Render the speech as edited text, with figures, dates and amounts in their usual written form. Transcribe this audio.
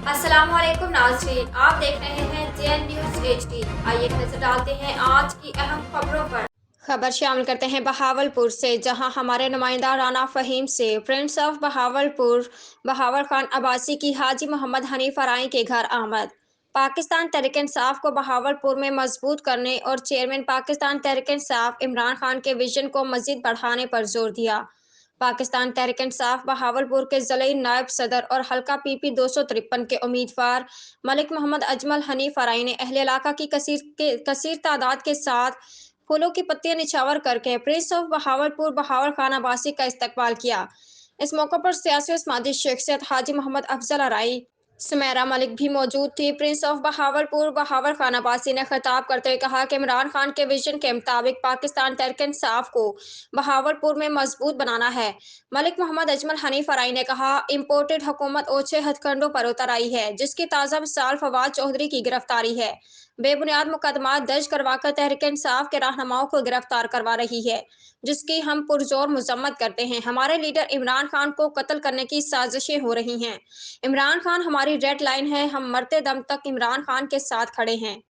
अस्सलाम वालेकुम नाज़रीन, आप देख रहे हैं जेएन न्यूज़ HD। आइए नजर डालते हैं आज की अहम खबरों पर। खबर शामिल करते हैं बहावलपुर से, जहां हमारे नुमाइंदा राना फ़हीम से प्रिंस ऑफ बहावलपुर बहावर खान अब्बासी की हाजी मोहम्मद हनीफ अराई के घर आमद। पाकिस्तान तहरीक इंसाफ को बहावलपुर में मजबूत करने और चेयरमैन पाकिस्तान तहरीक इंसाफ इमरान खान के विजन को मजीद बढ़ाने पर जोर दिया। पाकिस्तान तहरीक इंसाफ बहावलपुर के ज़िले नायब सदर और हल्का PP 253 के उम्मीदवार मलिक मोहम्मद अजमल हनीफ अराई ने अहले इलाका की कसीर तादाद के साथ फूलों की पत्तियां निछावर करके प्रिंस ऑफ बहावलपुर बहावर खान अब्बासी का इस्तकबाल किया। इस मौके पर सियासी और समाजी शख्सियत हाजी मोहम्मद अफजल अराई, सुमेरा मलिक भी मौजूद थी। प्रिंस ऑफ बहावलपुर बहावर खान अब्बासी ने खिताब करते हुए कहा कि इमरान खान के विजन के मुताबिक पाकिस्तान तहरीक इंसाफ को बहावलपुर में मजबूत बनाना है। मलिक मोहम्मद अजमल हनीफ अराई ने कहा, इम्पोर्टेड हुकूमत ओछे हथकंडों पर उतर आई है, जिसकी ताज़ा मिसाल फवाद चौधरी की गिरफ्तारी है। बेबुनियाद मुकदमात दर्ज करवाकर तहरीक इंसाफ के रहनुमाओं को गिरफ्तार करवा रही है, जिसकी हम पुरजोर मजम्मत करते हैं। हमारे लीडर इमरान खान को कत्ल करने की साजिशें हो रही हैं। इमरान खान हमारी रेड लाइन है, हम मरते दम तक इमरान खान के साथ खड़े हैं।